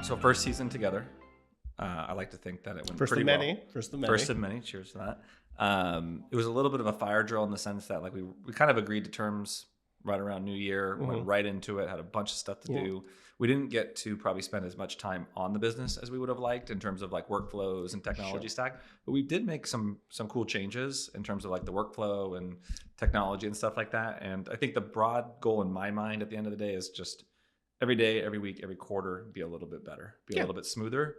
So first season together. I like to think that it went First pretty of well. many. First of many. First of many. Cheers to that. It was a little bit of a fire drill in the sense that like we kind of agreed to terms right around New Year, went right into it, had a bunch of stuff to do. We didn't get to probably spend as much time on the business as we would have liked in terms of like workflows and technology stack, but we did make some cool changes in terms of like the workflow and technology and stuff like that. And I think the broad goal in my mind at the end of the day is just every day, every week, every quarter, be a little bit better, be a little bit smoother.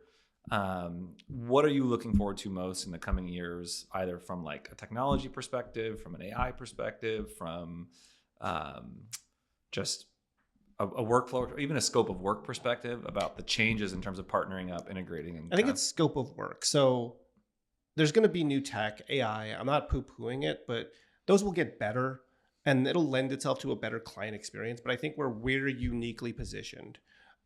What are you looking forward to most in the coming years, either from like a technology perspective, from an AI perspective, from just a workflow, or even a scope of work perspective about the changes in terms of partnering up, integrating? And I think it's scope of work. So there's going to be new tech, AI. I'm not poo-pooing it, but those will get better and it'll lend itself to a better client experience. But I think where we're uniquely positioned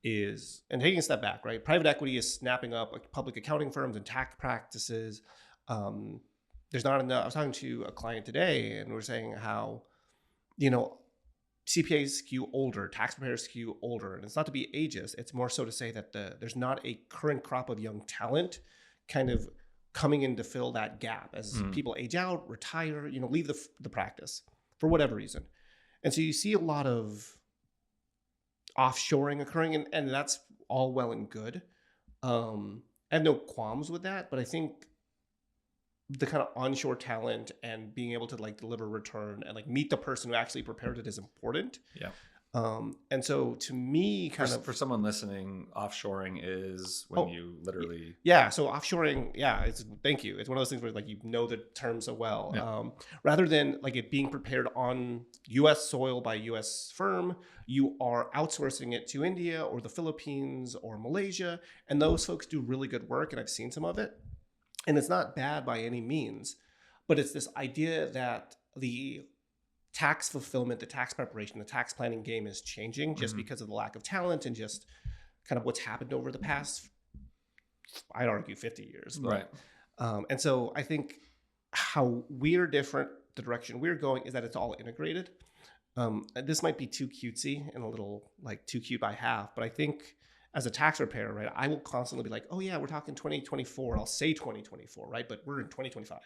is, and taking a step back, right? Private equity is snapping up public accounting firms and tax practices. There's not enough. I was talking to a client today and we're saying how, CPAs skew older, tax preparers skew older. And it's not to be ageist. It's more so to say that there's not a current crop of young talent kind of coming in to fill that gap as people age out, retire, leave the practice for whatever reason. And so you see a lot of offshoring occurring, and that's all well and good. I have no qualms with that, but I think the kind of onshore talent and being able to like deliver return and like meet the person who actually prepared it is important. Yeah. And so to me, for someone listening, offshoring is when you literally. Yeah. So offshoring, thank you. It's one of those things where like, the term so well, rather than like it being prepared on US soil by US firm, you are outsourcing it to India or the Philippines or Malaysia. And those folks do really good work. And I've seen some of it. And it's not bad by any means, but it's this idea that the tax fulfillment, the tax preparation, the tax planning game is changing just because of the lack of talent and just kind of what's happened over the past, I'd argue 50 years. But, right. And so I think how we're different, the direction we're going is that it's all integrated. This might be too cutesy and a little like too cute by half, but I think as a tax preparer, right, I will constantly be like, oh yeah, we're talking 2024. I'll say 2024, right? But we're in 2025.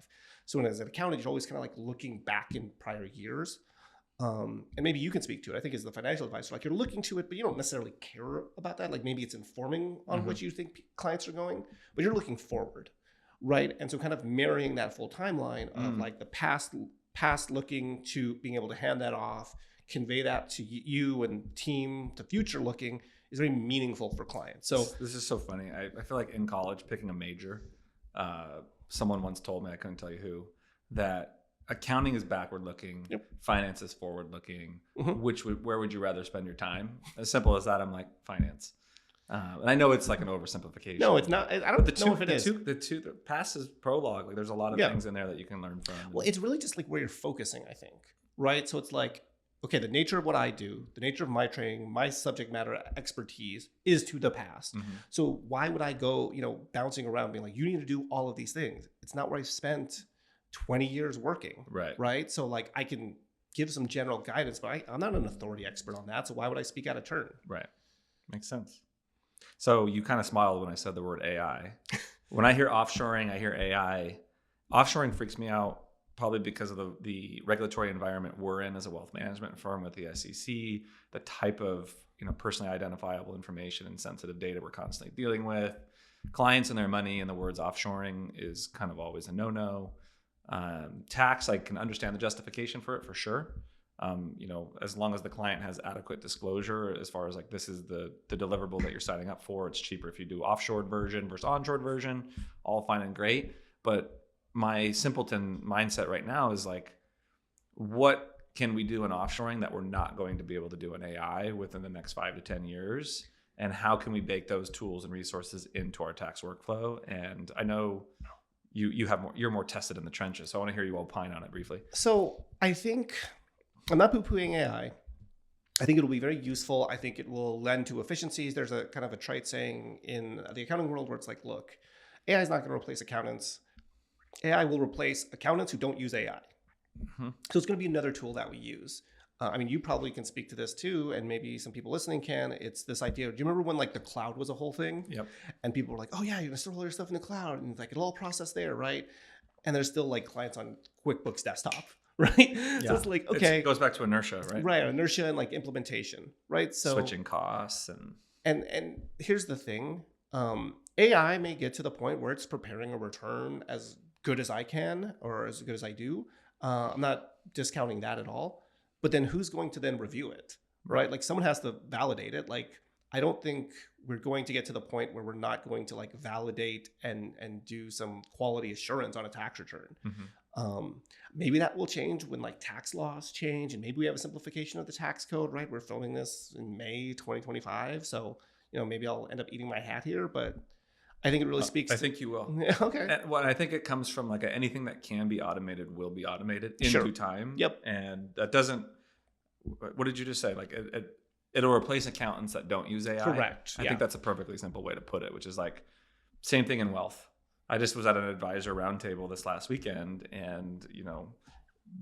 So as an accountant, you're always kind of like looking back in prior years. And maybe you can speak to it. I think as the financial advisor, like you're looking to it, but you don't necessarily care about that. Like maybe it's informing on what you think clients are going, but you're looking forward, right? And so kind of marrying that full timeline of like the past looking to being able to hand that off, convey that to you and team to future looking is very meaningful for clients. So this is so funny. I feel like in college, picking a major, someone once told me, I couldn't tell you who, that accounting is backward looking, finance is forward looking. Where would you rather spend your time? As simple as that. I'm like, finance. And I know it's like an oversimplification. No, it's not. I don't know if it is. The past is prologue. Like there's a lot of things in there that you can learn from. Well, it's really just like where you're focusing, I think, right? So it's like, okay, the nature of what I do, the nature of my training, my subject matter expertise is to the past. So why would I go, bouncing around being like, you need to do all of these things? It's not where I've spent 20 years working. Right. So like I can give some general guidance, but I'm not an authority expert on that. So why would I speak out of turn? Right. Makes sense. So you kind of smiled when I said the word AI. When I hear offshoring, I hear AI. Offshoring freaks me out. Probably because of the regulatory environment we're in as a wealth management firm with the SEC, the type of personally identifiable information and sensitive data we're constantly dealing with, clients and their money, and the words offshoring is kind of always a no-no. Tax, I can understand the justification for it for sure. As long as the client has adequate disclosure as far as like this is the deliverable that you're signing up for, it's cheaper if you do offshored version versus onshore version, all fine and great, but my simpleton mindset right now is like, what can we do in offshoring that we're not going to be able to do in AI within the next 5 to 10 years? And how can we bake those tools and resources into our tax workflow? And I know you're more tested in the trenches, so I want to hear you opine on it briefly. So I think I'm not poo-pooing AI. I think it'll be very useful. I think it will lend to efficiencies. There's a kind of a trite saying in the accounting world where it's like, look, AI is not going to replace accountants. AI will replace accountants who don't use AI. So it's going to be another tool that we use. I mean, you probably can speak to this too, and maybe some people listening can. It's this idea. Do you remember when like the cloud was a whole thing? Yep. And people were like, "Oh yeah, you're gonna store all your stuff in the cloud, and like it'll all process there, right?" And there's still like clients on QuickBooks desktop, right? So it's like, okay, It goes back to inertia, right? right, inertia and like implementation, right? So Switching costs and here's the thing, AI may get to the point where it's preparing a return as good as I can or as good as I do. I'm not discounting that at all. But then who's going to then review it, right? Like someone has to validate it. Like I don't think we're going to get to the point where we're not going to like validate and do some quality assurance on a tax return. Maybe that will change when like tax laws change, and maybe we have a simplification of the tax code, right? We're filming this in May 2025, so maybe I'll end up eating my hat here, but I think it really speaks. I think you will. Okay. Well, I think it comes from like anything that can be automated will be automated in due time. Yep. And that doesn't. What did you just say? Like it'll replace accountants that don't use AI. Correct. I think that's a perfectly simple way to put it, which is like same thing in wealth. I just was at an advisor roundtable this last weekend, and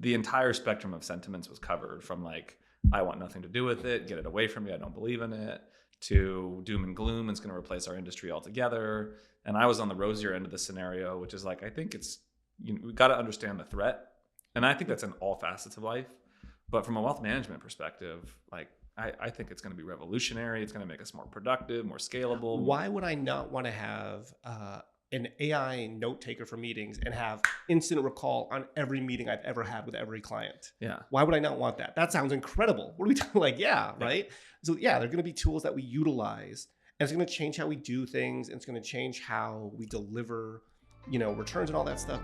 the entire spectrum of sentiments was covered, from like I want nothing to do with it, get it away from me, I don't believe in it, to doom and gloom, it's going to replace our industry altogether. And I was on the rosier end of the scenario, which is like I think it's we've got to understand the threat, and I think that's in all facets of life. But from a wealth management perspective, like I think it's going to be revolutionary. It's going to make us more productive, more scalable. Why would I not want to have an AI note taker for meetings and have instant recall on every meeting I've ever had with every client? Yeah. Why would I not want that? That sounds incredible. What are we talking? Like, yeah, right? So yeah, they're going to be tools that we utilize, and it's going to change how we do things, and it's going to change how we deliver, returns and all that stuff.